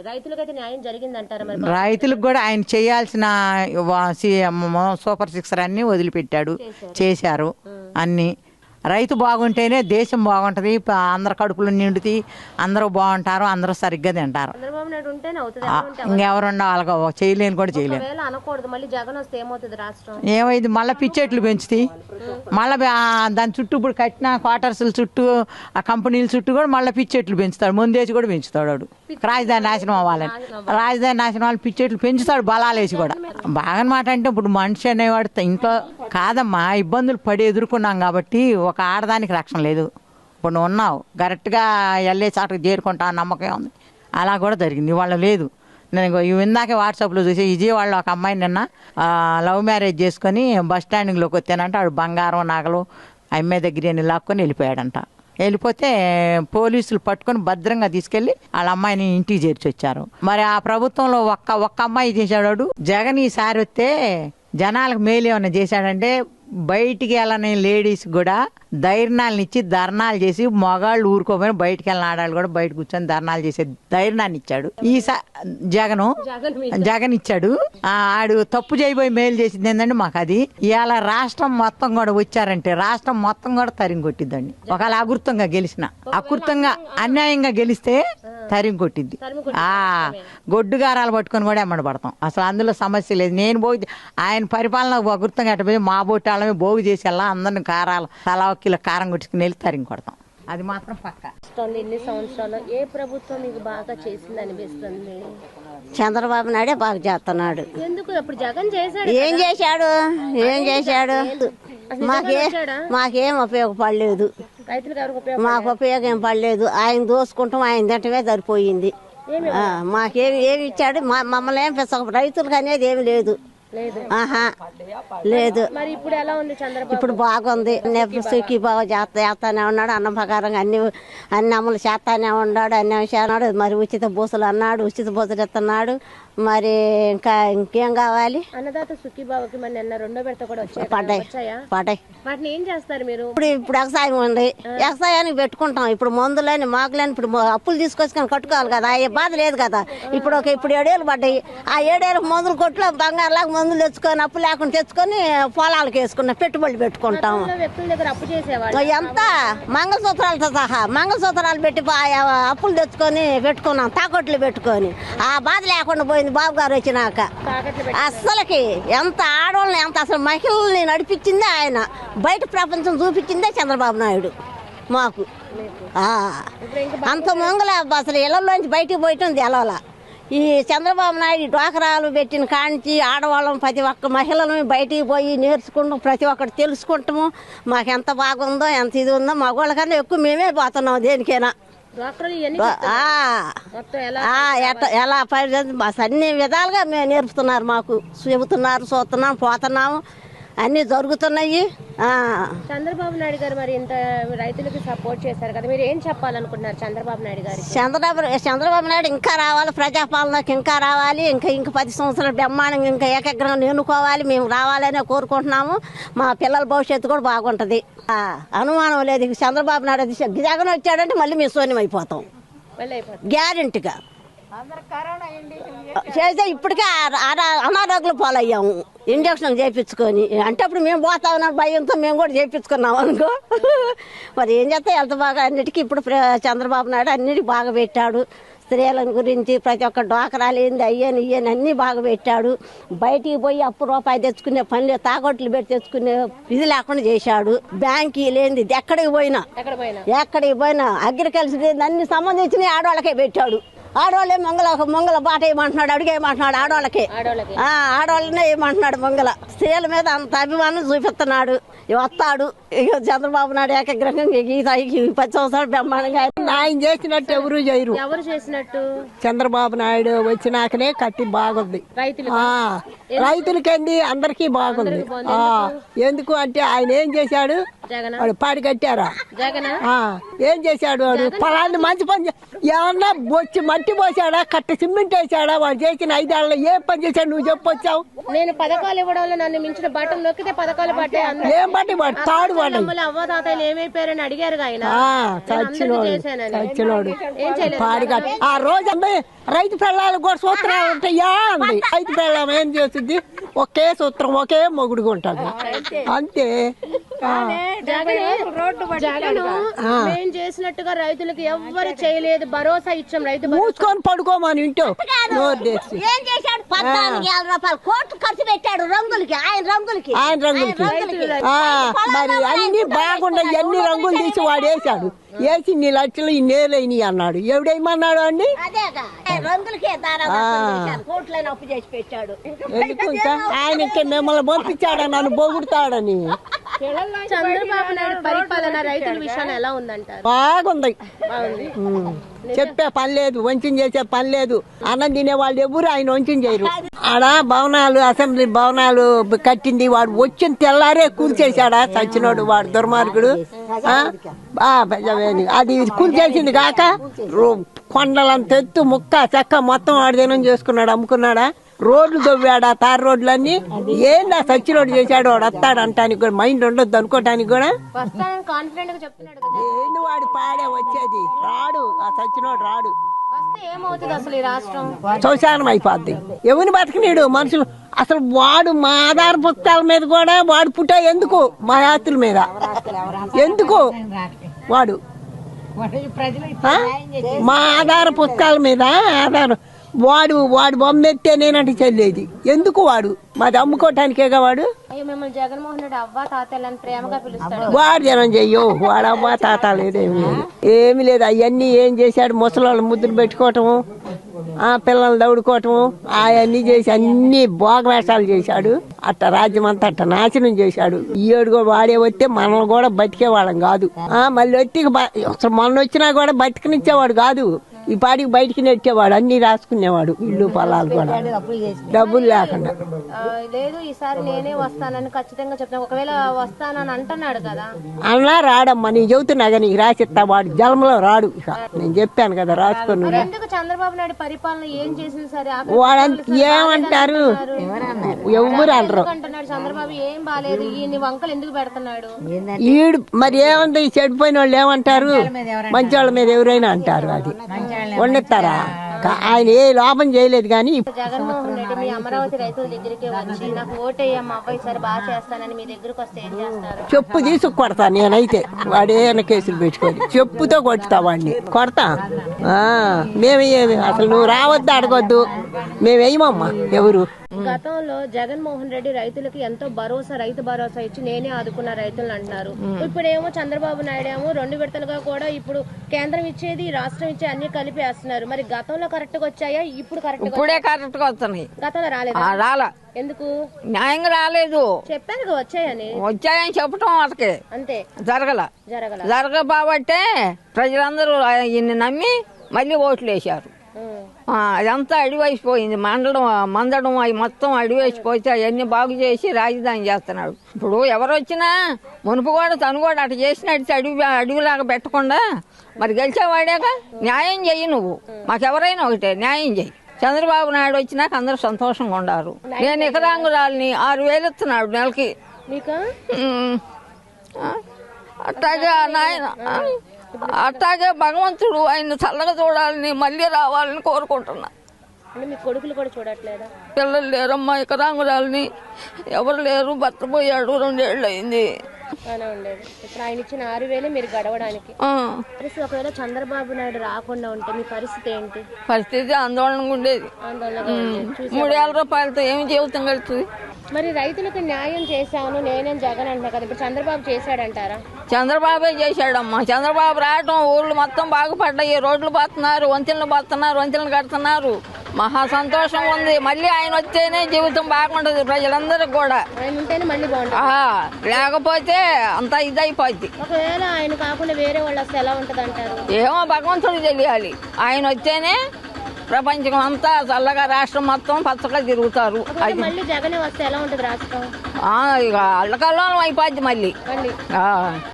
రైతులకైతే న్యాయం జరిగిందంటారా? రైతులకు కూడా ఆయన చేయాల్సిన సూపర్ సిక్సర్ అన్ని వదిలిపెట్టాడు, చేశారు అన్ని. రైతు బాగుంటేనే దేశం బాగుంటది, అందరు కడుపులు నిండుతాయి, అందరూ బాగుంటారు, అందరూ సరిగ్గా తింటారు. ఇంకెవరున్నా వాళ్ళగా చేయలేని కూడా చేయలేను. ఏమైంది మళ్ళీ పిచ్చెట్లు పెంచుతాయి, మళ్ళీ దాని చుట్టూ ఇప్పుడు కట్టిన క్వార్టర్స్ల చుట్టూ ఆ కంపెనీల చుట్టూ కూడా మళ్ళీ పిచ్చెట్లు పెంచుతాడు, ముందేసి కూడా పెంచుతాడు వాడు. రాజధాని నాశనం అవ్వాలని రాజధాని నాశనం వాళ్ళు పిచ్చెట్లు పెంచుతాడు, బలాలేసి కూడా. బాగా మాట అంటే ఇప్పుడు మనిషి అనేవాడు ఇంట్లో కాదమ్మా, ఇబ్బందులు పడి ఎదుర్కొన్నాం కాబట్టి ఒక ఆడదానికి రక్షణ లేదు. ఇప్పుడు నువ్వు ఉన్నావు కరెక్ట్గా వెళ్ళే చాటుకు చేరుకుంటా నమ్మకం ఉంది, అలా కూడా జరిగింది. ఇవాళ లేదు. నేను ఇందాకే వాట్సాప్లో చూసి విజయవాడలో ఒక అమ్మాయిని నిన్న లవ్ మ్యారేజ్ చేసుకొని బస్ స్టాండింగ్లోకి వచ్చానంటే ఆడు బంగారం నగలు అమ్మాయి దగ్గర లాక్కొని వెళ్ళిపోయాడంట. వెళ్ళిపోతే పోలీసులు పట్టుకొని భద్రంగా తీసుకెళ్లి వాళ్ళ అమ్మాయిని ఇంటికి చేర్చి వచ్చారు. మరి ఆ ప్రభుత్వంలో ఒక్క అమ్మాయి చేశాడు. జగన్ ఈసారి వస్తే జనాలకు మేలు ఏమన్నా చేశాడంటే బయటికి వెళ్ళని లేడీస్ కూడా ధైర్యాలను ఇచ్చి ధర్నాలు చేసి మగాళ్ళు ఊరుకోపోయిన బయటికి వెళ్ళిన ఆడాళ్ళు కూడా బయట కూర్చొని ధర్నాలు చేసే ధైర్యాన్ని ఇచ్చాడు జగన్ ఇచ్చాడు. ఆడు తప్పు చేయబోయి మేలు చేసింది ఏంటంటే మాకు అది. ఇవాళ రాష్ట్రం మొత్తం కూడా వచ్చారంటే రాష్ట్రం మొత్తం కూడా తరిమి కొట్టిద్దండి. ఒకవేళ అకృతంగా అన్యాయంగా గెలిస్తే తరిమి కొట్టిద్ది. గొడ్డుగారాలు పట్టుకొని కూడా ఎమ్మడి పడతాం. అసలు అందులో సమస్య లేదు. నేను పోయి ఆయన పరిపాలన అకృతంగా అట్టపోయి మా బోటి వాళ్ళమే బోగు చేసి వెళ్ళా అందరిని కారాలు తలా కిలో కారం కొట్టుకుని వెళ్ళి తరిమి కొడతాం. అది మాత్రం పక్క. ఎన్ని సంవత్సరాలు ఏ ప్రభుత్వం మీకు బాగా చేసింది అనిపిస్తుంది? చంద్రబాబు నాయుడే బాగా చేస్తున్నాడు. ఎందుకు అప్పుడు జగన్ చేశాడు? ఏం చేశాడు? మాకేం ఉపయోగపడలేదు. మాకు ఉపయోగం ఏం పడలేదు. ఆయన దోసుకుంటాం, ఆయన తింటమే సరిపోయింది. ఏమి ఇచ్చాడు? మమ్మల్ని ఏం రైతులకు అనేది ఏమి లేదు. లేదు. మరి ఇప్పుడు ఎలా ఉంది చంద్రబాబు? ఇప్పుడు బాగుంది. సుఖీ బాగా చేస్తానే ఉన్నాడు. అన్నం ప్రకారంగా అన్ని అమలు చేస్తానే ఉన్నాడు. అన్ని చేస్తున్నాడు. మరి ఉచిత బూసలు అన్నాడు, ఉచిత బూసలు ఇస్తున్నాడు. మరి ఇంకేం కావాలి? అన్నదాత సుఖీబాబుకి మరి నిన్న 2వ విడత కూడా పడ్డాయి. వాటిని ఏం చేస్తారు మీరు? ఇప్పుడు వ్యవసాయం ఉంది, వ్యవసాయానికి పెట్టుకుంటాం. ఇప్పుడు మందులని మాకులని ఇప్పుడు అప్పులు తీసుకొచ్చుకొని కట్టుకోవాలి కదా, ఏ బాధ లేదు కదా. ఇప్పుడు 7 ఏళ్ళు పడ్డాయి. ఆ 7 ఏళ్ళకి మందులు కొట్లో బంగారులాగా మందులు తెచ్చుకొని అప్పు లేకుండా తెచ్చుకొని పొలాలకు వేసుకున్న పెట్టుబడులు పెట్టుకుంటాం. ఎంత మంగళసూత్రాలతో సహా మంగళసూత్రాలు పెట్టి అప్పులు తెచ్చుకొని పెట్టుకున్నాం, తాకట్లు పెట్టుకొని. ఆ బాధ లేకుండా పోయింది బాబు గారు వచ్చినాక. అస్సలకి ఎంత ఆడవాళ్ళని ఎంత అసలు మహిళల్ని నడిపించిందే ఆయన, బయట ప్రపంచం చూపించిందే చంద్రబాబు నాయుడు మాకు. అంత మంగళ అసలు ఇళ్లలోంచి బయటికి పోయటం తెలవాల. ఈ చంద్రబాబు నాయుడు డ్వాక్రాలు పెట్టిన కాంచి ఆడవాళ్ళం ప్రతి ఒక్క మహిళలను బయటికి పోయి నేర్చుకుంటాం, ప్రతి ఒక్కటి తెలుసుకుంటాము. మాకు ఎంత బాగుందో ఎంత ఇది ఉందో, మగవాళ్ళకన్నా ఎక్కువ మేమే పోతున్నాం దేనికైనా. ఎలా అన్ని విధాలుగా మేము నేర్పుతున్నారు, మాకు చెబుతున్నారు, చూస్తున్నాం, పోతున్నాము, అన్నీ జరుగుతున్నాయి. చంద్రబాబు నాయుడు గారు మరి ఇంత రైతులకు సపోర్ట్ చేశారు కదా, మీరు ఏం చెప్పాలనుకుంటున్నారు చంద్రబాబు నాయుడు గారు? చంద్రబాబు నాయుడు ఇంకా రావాలి, ప్రజాపాలనకి ఇంకా రావాలి, ఇంకా 10 సంవత్సరాల బ్రహ్మాండంగా ఇంకా ఏకగ్రంగా ఎన్నుకోవాలి. మేము రావాలనే కోరుకుంటున్నాము. మా పిల్లల భవిష్యత్తు కూడా బాగుంటది, అనుమానం లేదు. చంద్రబాబు నాయుడు జగన్ వచ్చాడంటే మళ్ళీ మేము శూన్యం అయిపోతాం గ్యారెంటీగా. చేస్తే ఇప్పటికే అనారోగ్యం పాలయ్యాము ఇంజక్షన్ చేయించుకొని. అంటే అప్పుడు మేము పోతామన్న భయంతో మేము కూడా చేయించుకున్నాం అనుకో. మరి ఏం చేస్తే ఎంత బాగా అన్నిటికీ ఇప్పుడు చంద్రబాబు నాయుడు అన్నిటికీ బాగా పెట్టాడు. స్త్రీల గురించి ప్రతి ఒక్క డ్వాక్రాలు ఏంది అయ్యని ఇయ్యని అన్నీ బాగా పెట్టాడు. బయటికి పోయి అప్పు రూపాయి తెచ్చుకునే పనులు తాగొట్లు పెట్టి తెచ్చుకునే ఇది లేకుండా చేశాడు. బ్యాంకీలు ఏంది ఎక్కడికి పోయినా అగ్రికల్చర్ ఏంది అన్ని సంబంధించిన ఆడవాళ్ళకే పెట్టాడు. ఆడవాళ్ళే మంగళ బాట ఏమంటున్నాడు, అడుగేయమంటున్నాడు ఆడవాళ్ళకి. ఆడవాళ్ళనే ఏమంటున్నాడు మంగళ. స్త్రీల మీద అంత అభిమానం చూపిస్తున్నాడు. వస్తాడు ఇక చంద్రబాబు నాయుడు ఏకగ్రహంగా 10 సంవత్సరాలు బ్రహ్మాండంగా ఆయన చేసినట్టు ఎవరు చేయరు. ఎవరు చేసినట్టు? చంద్రబాబు నాయుడు వచ్చినాకనే కట్టి బాగుంది. రైతులకండి అందరికీ బాగుంది. ఎందుకు అంటే ఆయన ఏం చేశాడు? వాడు పాడి కట్టారా? ఏం చేశాడు? వాడు పొలాన్ని మంచి పని ఏమన్నా వచ్చి మట్టి పోసాడా కట్ట సిమెంట్ వేసాడా వాడు చేసిన 5 ఏళ్ళలో ఏ పని చేశాడు నువ్వు చెప్పొచ్చావు? నేను పథకాలు ఇవ్వడంలో నన్ను మించిన బట్టలు నొక్కితే పథకాలు పట్టే ఏం బట్టి వాడు తాడు వాడు అవ్వ తాతయ్యలు ఏమైపోయారని అడిగారు ఆయన. చచ్చినోడు పాడిగా ఆ రోజు రైతు పిల్లలు కూడా సూత్రాలు ఉంటాయా అంది. రైతు పిల్లం ఏం చేస్తుంది? ఒకే సూత్రం ఒకే మొగుడుగా ఉంటుంది అంతే. జగన్ మేం చేసినట్టుగా రైతులకు ఎవ్వరు చేయలేదు, భరోసా ఇచ్చాం. రైతు మూసుకొని పడుకోమని ఇంటో నోరు తెచ్చి ఏం చేశాడు? 14,000 రూపాయలు కోట్లు ఖర్చు పెట్టాడు రంగులకి, ఆయన రంగులకి. మరి అన్ని బాగున్నాయి, అన్ని రంగులు తీసి వాడు వేసాడు. వేసి ఇన్ని లక్షలు ఇన్ని వేలైనవి అన్నాడు. ఎవడేమన్నాడు అండి? రంగులకే కోట్లైన అప్పు చేసి పెట్టాడు. ఎందుకు ఆయన మిమ్మల్ని పంపించాడా నన్ను బొగుడుతాడని? చంద్రబాబు నాయుడు పరిపాలన రైతుల విషయాన్ని ఎలా ఉందంటారు? బాగుంది. చెప్పే పని లేదు, వంచన చేసే పని లేదు. అన్నం తినే వాళ్ళు ఎవరు ఆయన వంచన చేయరు. ఆడ భవనాలు అసెంబ్లీ భవనాలు కట్టింది వాడు వచ్చిన తెల్లారే కూల్చేశాడా సచ్చినోడు వాడు దుర్మార్గుడు. అది కూల్చేసింది కాక కొండలంత ఎత్తు ముక్క చెక్క మొత్తం వాడు దినం చేసుకున్నాడు, అమ్ముకున్నాడా? రోడ్లు దొవ్వాడా? తారు రోడ్లన్నీ ఏందా సచ్చినోడు చేశాడు. వాడు వస్తాడు అంటానికి కూడా మైండ్ ఉండొద్దు అనుకోటానికి కూడా. ఏంది వాడు పాడే వచ్చేది? రాడు, ఆ సచ్చినోడు రాడు. శౌచానం అయిపోద్ది. ఎవరిని బతకనీడు మనుషులు. అసలు వాడు మా ఆధార పుస్తకాల మీద కూడా వాడు పుట్టా ఎందుకు? మా యాత్రుల మీద ఎందుకు వాడు? మా ఆధార పుస్తకాల మీద వాడు బొమ్మ ఎత్తే నేనంటే చెల్లేది ఎందుకు? వాడు మాది అమ్ముకోవటానికేగా వాడు. జగన్మోహన్ రెడ్డి అవ్వ తాతలని ప్రేమగా పిలుస్తాడు. వాడు జనం చెయ్యో వాడు అవ్వ తాత లేదేమి లేదు, ఏమి లేదు. అవన్నీ ఏం చేశాడు? ముసలాళ్ళు ముద్దులు పెట్టుకోవటము, ఆ పిల్లలు దౌడుకోవటము, అవన్నీ చేసి అన్ని భోగవేషాలు చేశాడు. అట్ట రాజ్యం అంతా అట్ట నాశనం చేశాడు. ఈ ఏడు కూడా వాడే వస్తే మనల్ని కూడా బతికేవాళ్ళం కాదు. మళ్ళీ వచ్చి అసలు మొన్న వచ్చినా కూడా బతికనిచ్చేవాడు కాదు. ఈ పాటికి బయటికి నెట్టేవాడు, అన్ని రాసుకునేవాడు. ఇల్లు పొలాలు కూడా డబ్బులు లేకుండా. లేదు ఈసారి నేనే వస్తానని ఖచ్చితంగా చెప్తాను. ఒకవేళ వస్తానని అంటున్నాడు కదా అన్నా రాడమ్మా, నీ చెబుతున్నా నీకు రాసిస్తా. వాడు జన్మలో రాడు. ఇక నేను చెప్పాను కదా రాసుకుని. ఎందుకు చంద్రబాబు నాయుడు పరిపాలన ఏం చేసింది సరే వాడంత ఏమంటారు? ఎవరు అనరు. అంటున్నాడు చంద్రబాబు ఏం బాలేదు, ఈ వంకలు ఎందుకు పెడుతున్నాడు? ఈడు మరి ఏమంటే ఈ చెడిపోయిన వాళ్ళు ఏమంటారు? మంచి వాళ్ళ మీద ఎవరైనా అంటారు. అది వండిస్తారా? ఆయన ఏ లోపం చేయలేదు. కానీ జగన్మోహన్ రెడ్డి మీ అమరావతి రైతుల దగ్గరికి వచ్చి నాకు ఓటేయమ్మ అబ్బాయి సరే బాగా చేస్తానని మీ దగ్గరకు వస్తే ఏం చేస్తారు? చెప్పు తీసుకు కొడతా నేనైతే. వాడేమైనా కేసులు పెట్టుకొని చెప్పుతో కొట్టుతా వాడిని, కొడతా. మేమేమి అసలు నువ్వు రావద్దు అడగొద్దు, మేమేమమ్మా ఎవరు. గతంలో జగన్మోహన్ రెడ్డి రైతులకి ఎంతో భరోసా, రైతు భరోసా ఇచ్చి నేనే ఆదుకున్న రైతులు అంటున్నారు. ఇప్పుడేమో చంద్రబాబు నాయుడు ఏమో 2 విడతలుగా కూడా ఇప్పుడు కేంద్రం ఇచ్చేది రాష్ట్రం ఇచ్చే అన్ని కలిపి వేస్తున్నారు. మరి గతంలో కరెక్ట్ గా వచ్చాయా? ఇప్పుడు ఇప్పుడే కరెక్ట్ గా వస్తున్నాయి. గతంలో రాలేదు. రాలా. ఎందుకు? న్యాయంగా రాలేదు. చెప్పాను వచ్చాయని చెప్పటం అతకే అంతే. జరగబాబట్టే ప్రజలందరూ ఈయన్ని నమ్మి మళ్ళీ ఓట్లు వేశారు. అదంతా అడివైసిపోయింది. మందడం అవి మొత్తం అడివేసిపోతే అవన్నీ బాగు చేసి రాజధాని చేస్తున్నాడు. ఇప్పుడు ఎవరు వచ్చినా మునుపు కూడా తను కూడా అటు చేసినట్టు అడవిలాగా పెట్టకుండా మరి గెలిచేవాడేగా. న్యాయం చెయ్యి నువ్వు, మాకెవరైనా ఒకటే న్యాయం చెయ్యి. చంద్రబాబు నాయుడు వచ్చినాక అందరూ సంతోషంగా ఉండారు. నేను ఇకరాంగురాలని 6,000 ఇస్తున్నాడు నెలకి. అట్లాగే నాయన అట్లాగే భగవంతుడు ఆయన చల్లగా చూడాలని మళ్ళీ రావాలని కోరుకుంటున్నా. కొడుకులు కూడా చూడట్లేదా? పిల్లలు లేరమ్మా, ఇకరాంగురాలని ఎవరు లేరు. భర్త పోయాడు, 2 ఏళ్ళు అయింది. ఇప్పుడు ఆయన ఇచ్చిన 6,000 మీరు గడవడానికి. ఒకవేళ చంద్రబాబు నాయుడు రాకుండా ఉంటే మీ పరిస్థితి ఏంటి? పరిస్థితి ఆందోళనగా ఉండేది. 3,000 రూపాయలతో ఏమి జీవితం గడుస్తుంది? మరి రైతులకు న్యాయం చేశాను నేనేం జగన్ అంటున్నా కదా, ఇప్పుడు చంద్రబాబు చేశాడంటారా? చంద్రబాబే చేశాడమ్మా. చంద్రబాబు రావటం ఊళ్ళు మొత్తం బాగుపడ్డాయి. రోడ్లు పోతున్నారు, వంతెనలు పోతున్నారు, వంతెనలు కడుతున్నారు. మహా సంతోషం ఉంది. మళ్ళీ ఆయన వస్తేనే జీవితం బాగుంటది ప్రజలందరికి కూడా. ఆయన ఉంటేనే మళ్ళీ బాగుంటుంది, లేకపోతే అంతా ఇదైపోద్ది. ఒకవేళ ఆయన కాకుండా వేరే వాళ్ళు వస్తే ఎలా ఉంటది అంటారు? ఏమో భగవంతుడు తెలియాలి. ఆయన వస్తేనే ప్రపంచం అంతా చల్లగా రాష్ట్రం మొత్తం పచ్చగా తిరుగుతారు. మళ్ళీ జగన్ వస్తే ఎలా ఉంటది రాష్ట్రం? ఇక అల్లకల్లోనం అయిపోద్ది మళ్ళీ.